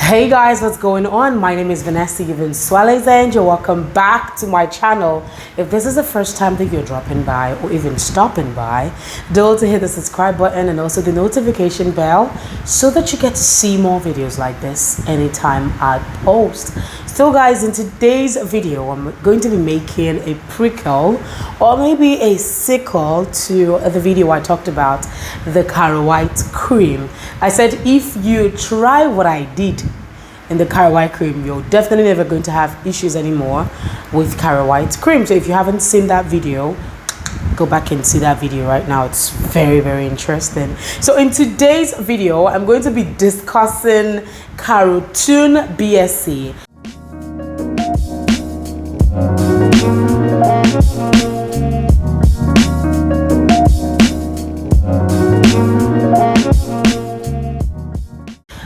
Hey guys, what's going on? My name is Vanessa Suarez and you're welcome back to my channel. If this is the first time that you're dropping by or even stopping by, don't hit the subscribe button and also the notification bell so that you get to see more videos like this anytime I post. So guys, in today's video, I'm going to be making a prequel or maybe a sequel to the video I talked about the Caro White cream. I said if you try what I did in the Caro White cream, you're definitely never going to have issues anymore with Caro White cream. So if you haven't seen that video, go back and see that video right now. It's very interesting. So in today's video, I'm going to be discussing Carotune BSC.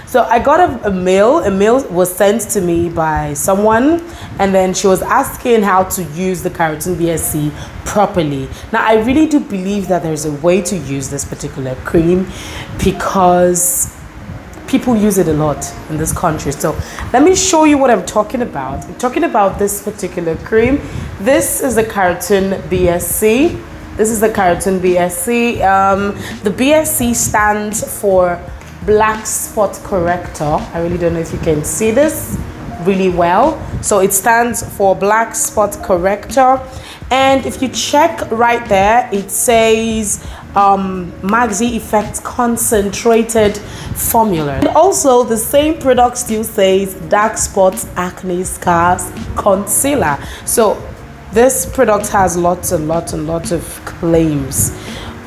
So I got a mail was sent to me by someone, and then she was asking how to use the Carotune BSC properly. Now I really do believe that there's a way to use this particular cream because people use it a lot in this country. So let me show you what I'm talking about. I'm talking about this particular cream. This is the Carotune BSC. This is the Carotune BSC. The BSC stands for Black Spot Corrector. I really don't know if you can see this really well. So it stands for Black Spot Corrector. And if you check right there, it says Maxi Effect Concentrated Formula. And also the same product still says Dark Spots, Acne, Scars, Concealer. So this product has lots and lots of claims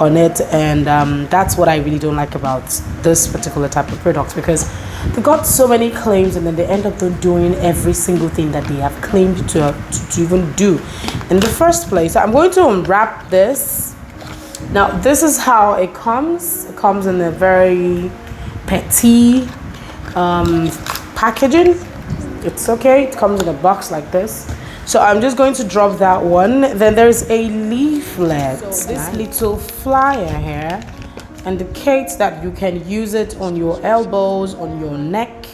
on it, and that's what I really don't like about this particular type of product, because they got so many claims and then they end up doing every single thing that they have claimed to even do in the first place. So I'm going to unwrap this. Now this is how it comes. It comes in a very petite packaging. It's okay, it comes in a box like this. So I'm just going to drop that one. Then there's a leaflet. So this little flyer here indicates that you can use it on your elbows, on your neck,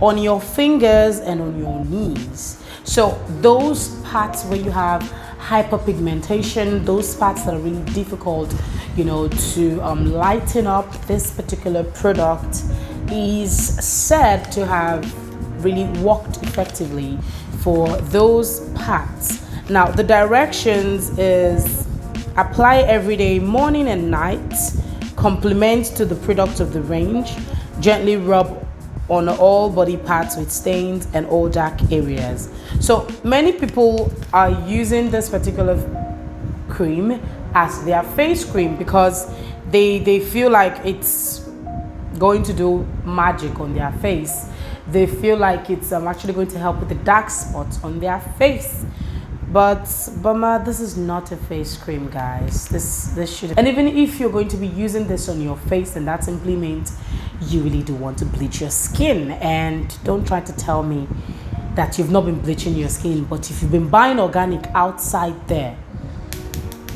on your fingers, and on your knees. So those parts where you have hyperpigmentation, those parts that are really difficult, you know, to lighten up, this particular product is said to have really worked effectively for those parts. Now the directions is apply every day, morning and night, complement to the product of the range, gently rub on all body parts with stains and all dark areas. So many people are using this particular cream as their face cream because they feel like it's going to do magic on their face. They feel like it's actually going to help with the dark spots on their face. But this is not a face cream, guys. This should, and even if you're going to be using this on your face, then that simply means you really do want to bleach your skin. And don't try to tell me that you've not been bleaching your skin, but if you've been buying organic outside there,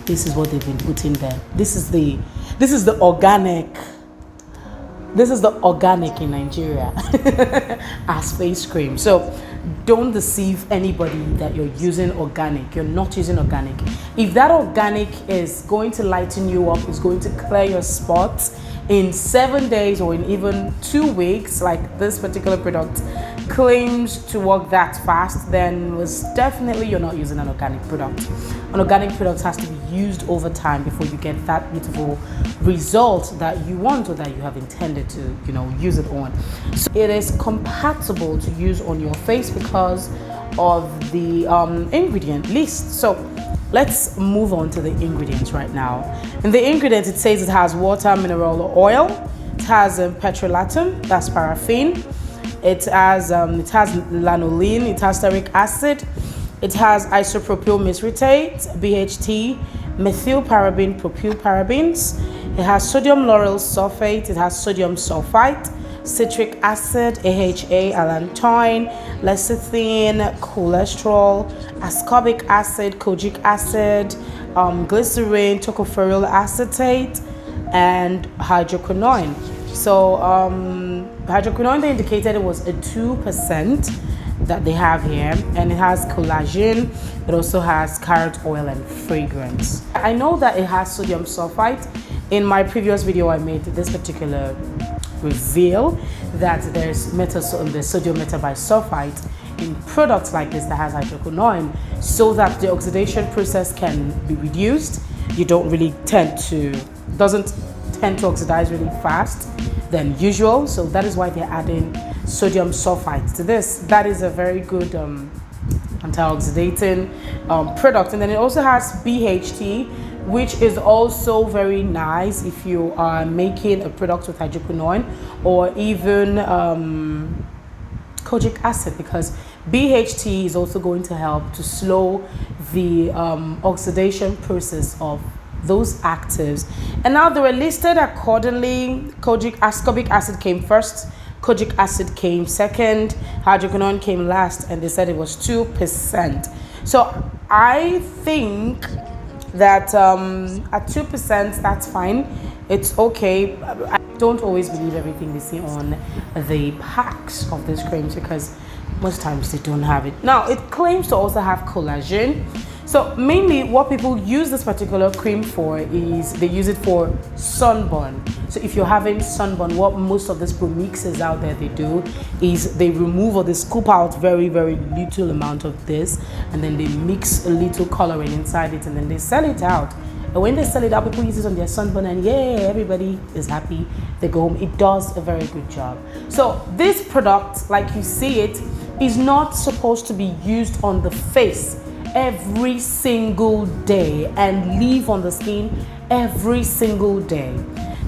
this is what they've been putting there. This is the organic. This is the organic in Nigeria as face cream. So don't deceive anybody that you're using organic. You're not using organic. If that organic is going to lighten you up, is going to clear your spots in 7 days or in even 2 weeks, like this particular product claims to work that fast, then definitely you're not using an organic product. An organic product has to be used over time before you get that beautiful result that you want or that you have intended to, you know, use it on. So it is compatible to use on your face because of the ingredient list. So let's move on to the ingredients right now. In the ingredients, it says it has water, mineral oil, it has petrolatum, that's paraffin, it has lanolin, it has stearic acid, it has isopropyl mesritate, BHT, methylparaben, propylparabens. It has sodium lauryl sulfate, it has sodium sulfite, citric acid, AHA, allantoin, lecithin, cholesterol, ascorbic acid, kojic acid, glycerin, tocopherol acetate, and hydroquinone. So hydroquinone, they indicated it was a 2% that they have here, and it has collagen. It also has carrot oil and fragrance. I know that it has sodium sulfite. In my previous video, I made this particular reveal that there's sodium metabisulfite in products like this that has hydroquinone, so that the oxidation process can be reduced. You don't really doesn't tend to oxidize really fast than usual. So that is why they're adding sodium sulfite to this. That is a very good antioxidating product. And then it also has BHT, which is also very nice if you are making a product with hydroquinone or even kojic acid, because BHT is also going to help to slow the oxidation process of those actives. And now they were listed accordingly. Ascorbic acid came first, kojic acid came second, hydroquinone came last, and they said it was 2%. So I think that at 2%, that's fine. It's okay. I don't always believe everything we see on the packs of these creams, because most times they don't have it. Now, it claims to also have collagen. So mainly what people use this particular cream for is they use it for sunburn. So if you're having sunburn, what most of these premixes out there they do is they remove or they scoop out very, very little amount of this, and then they mix a little coloring inside it, and then they sell it out. And when they sell it out, people use it on their sunburn, and yeah, everybody is happy. They go home. It does a very good job. So this product, like you see it, is not supposed to be used on the face every single day and leave on the skin every single day.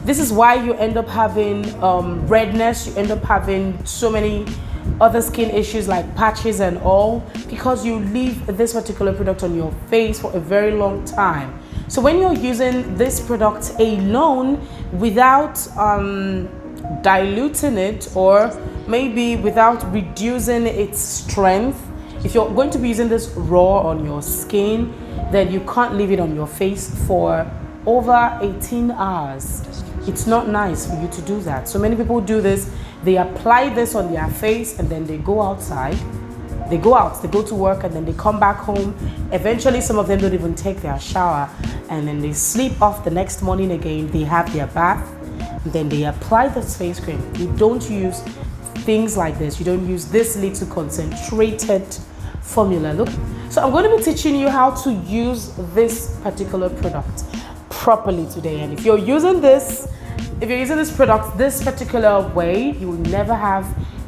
This is why you end up having redness, you end up having so many other skin issues like patches and all, because you leave this particular product on your face for a very long time. So when you're using this product alone without diluting it, or maybe without reducing its strength, if you're going to be using this raw on your skin, then you can't leave it on your face for over 18 hours. It's not nice for you to do that. So many people do this. They apply this on their face and then they go outside. They go out, they go to work, and then they come back home. Eventually, some of them don't even take their shower, and then they sleep off the next morning again. They have their bath, and then they apply this face cream. You don't use things like this. You don't use this little concentrated formula. Look, so I'm going to be teaching you how to use this particular product properly today. And if you're using this product this particular way, you will never have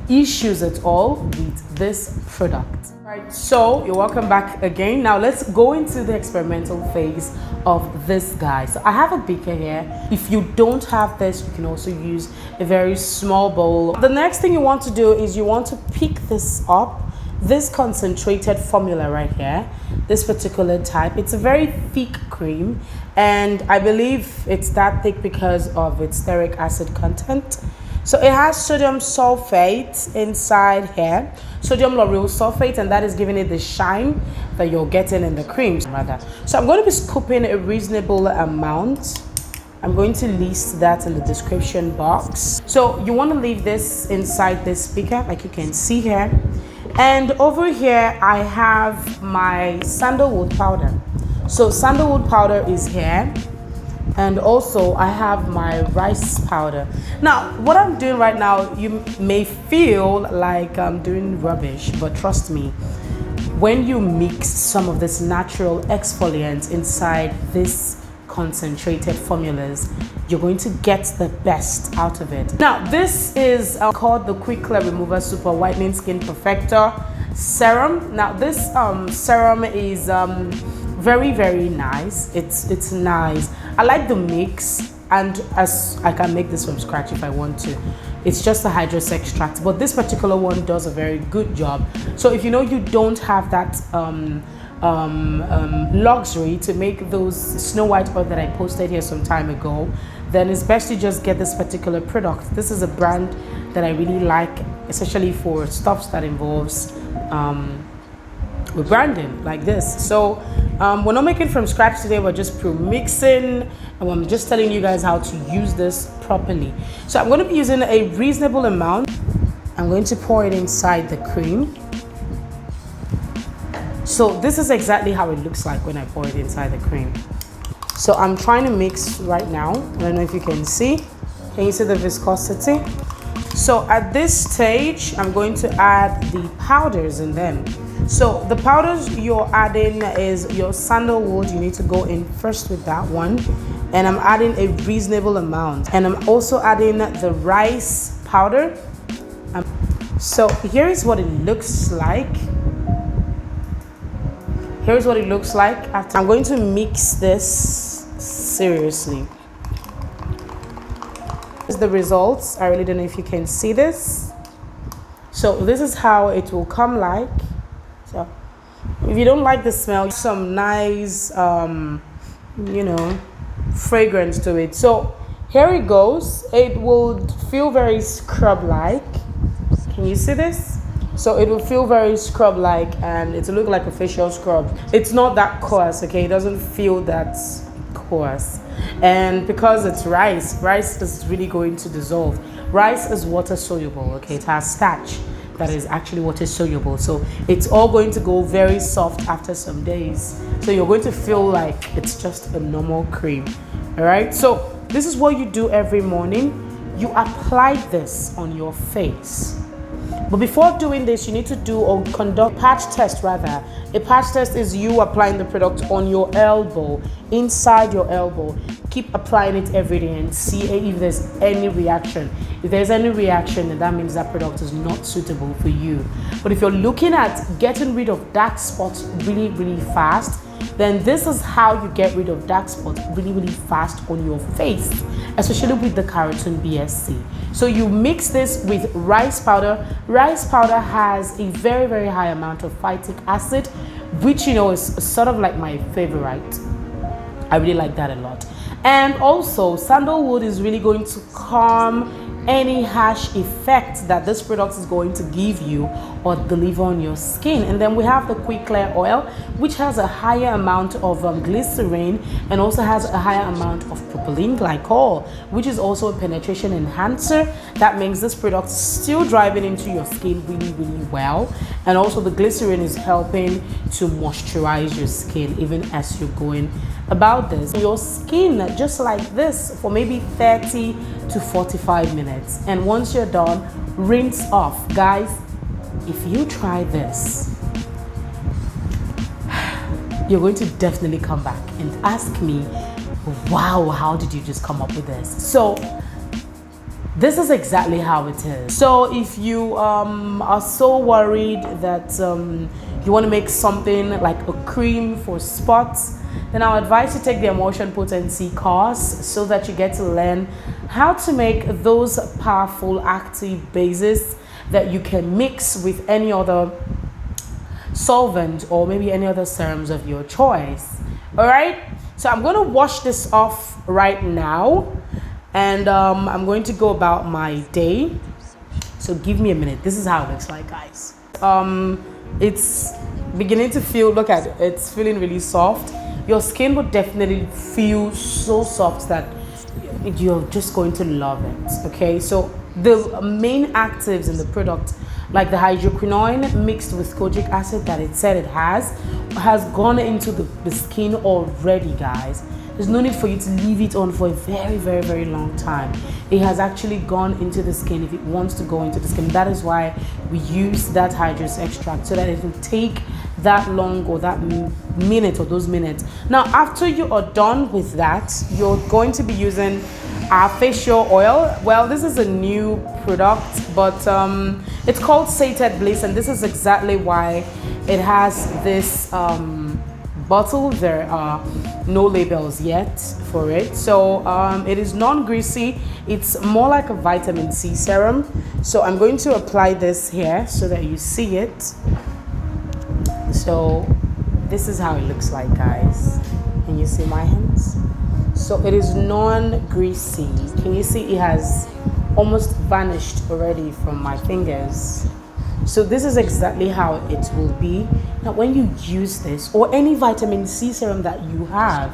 issues at all with this product. Right, so you're welcome back again. Now let's go into the experimental phase of this guy. So I have a beaker here. If you don't have this, you can also use a very small bowl. The next thing you want to do is you want to pick this up, this concentrated formula right here, this particular type. It's a very thick cream, and I believe it's that thick because of its stearic acid content. So it has sodium sulfate inside here, sodium lauryl sulfate, and that is giving it the shine that you're getting in the creams rather. So I'm going to be scooping a reasonable amount. I'm going to list that in the description box. So you want to leave this inside this beaker, like you can see here. And over here I have my sandalwood powder. So sandalwood powder is here. And also I have my rice powder. Now what I'm doing right now, you may feel like I'm doing rubbish, but trust me, when you mix some of this natural exfoliant inside this concentrated formulas, you're going to get the best out of it. Now this is called the Quick Clear Remover Super Whitening Skin Perfector Serum. Now this serum is very, very nice. It's nice. I like the mix, and as I can make this from scratch if I want to. It's just a hydrous extract, but this particular one does a very good job. So if you know you don't have that luxury to make those Snow White oil that I posted here some time ago, then it's best to just get this particular product. This is a brand that I really like, especially for stuff that involves with Brandon like this. So we're not making from scratch today, we're just pre-mixing, and I'm just telling you guys how to use this properly. So I'm going to be using a reasonable amount. I'm going to pour it inside the cream. So this is exactly how it looks like when I pour it inside the cream. So I'm trying to mix right now. I don't know if you can see. Can you see the viscosity? So at this stage, I'm going to add the powders in them. So the powders you're adding is your sandalwood. You need to go in first with that one. And I'm adding a reasonable amount. And I'm also adding the rice powder. So here is what it looks like. Here's what it looks like after. I'm going to mix this seriously. This is the results. I really don't know if you can see this. So this is how it will come like. So if you don't like the smell, some nice you know, fragrance to it. So here it goes. It will feel very scrub like. Can you see this? So it will feel very scrub like, and it will look like a facial scrub. It's not that coarse, okay? It doesn't feel that coarse. And because it's rice is really going to dissolve. Rice is water soluble, okay? It has starch that is actually water soluble. So it's all going to go very soft after some days. So you're going to feel like it's just a normal cream, all right? So this is what you do every morning. You apply this on your face. But before doing this, you need to do or conduct patch test rather. A patch test is you applying the product on your elbow, inside your elbow. Keep applying it every day and see if there's any reaction. If there's any reaction, then that means that product is not suitable for you. But if you're looking at getting rid of dark spots really, really fast, then this is how you get rid of dark spots really, really fast on your face, especially with the Keratin BSC. So you mix this with rice powder. Rice powder has a very, very high amount of phytic acid, which, you know, is sort of like my favorite. I really like that a lot. And also sandalwood is really going to calm any harsh effect that this product is going to give you or deliver on your skin. And then we have the Quick Clear oil, which has a higher amount of glycerin and also has a higher amount of propylene glycol, which is also a penetration enhancer. That means this product is still driving into your skin really, really well. And also the glycerin is helping to moisturize your skin even as you're going about this. Your skin just like this for maybe 30 to 45 minutes. And once you're done, rinse off. Guys, if you try this, you're going to definitely come back and ask me, wow, how did you just come up with this? So this is exactly how it is. So if you are so worried that you want to make something like a cream for spots, then I'll advise you to take the Emulsion Potency course so that you get to learn how to make those powerful active bases that you can mix with any other solvent or maybe any other serums of your choice. All right, so I'm going to wash this off right now, and I'm going to go about my day. So give me a minute. This is how it looks like, guys. It's beginning to feel, look at it, it's feeling really soft. Your skin will definitely feel so soft that you're just going to love it. Okay, so the main actives in the product, like the hydroquinone mixed with kojic acid that it said it has gone into the skin already, guys. There's no need for you to leave it on for a very, very, very long time. It has actually gone into the skin if it wants to go into the skin. That is why we use that hydrous extract, so that it will take that long or that minute or those minutes. Now, after you are done with that, you're going to be using our facial oil. Well, this is a new product, but it's called Sated Bliss, and this is exactly why it has this bottle. There are no labels yet for it. So it is non-greasy. It's more like a vitamin C serum. So I'm going to apply this here so that you see it. So this is how it looks like, guys. Can you see my hands? So it is non-greasy. Can you see it has almost vanished already from my fingers? So this is exactly how it will be. Now when you use this, or any vitamin C serum that you have,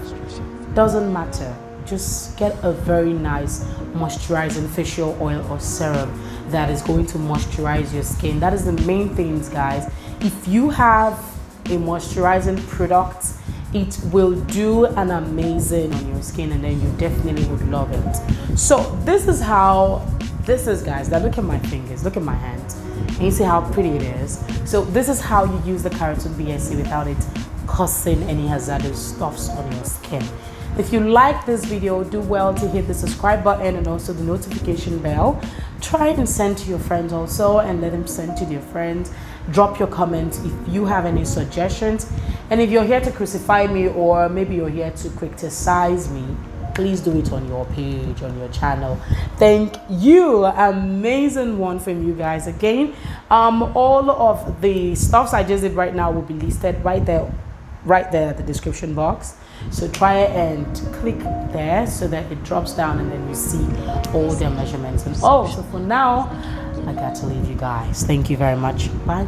doesn't matter, just get a very nice moisturizing facial oil or serum that is going to moisturize your skin. That is the main things, guys. If you have a moisturizing product, it will do an amazing on your skin, and then you definitely would love it. So this is how this is, guys. Now look at my fingers, look at my hand, and you see how pretty it is. So this is how you use the Keratin BSC without it causing any hazardous stuffs on your skin. If you like this video, do well to hit the subscribe button and also the notification bell. Try and send to your friends also, and let them send to their friends. Drop your comments if you have any suggestions. And if you're here to crucify me, or maybe you're here to criticize me, please do it on your page, on your channel. Thank you. Amazing one from you guys again. All of the stuffs I just did right now will be listed right there at the description box. So try and click there so that it drops down, and then you see all their measurements and all. So for now, I got to leave you guys. Thank you very much. Bye.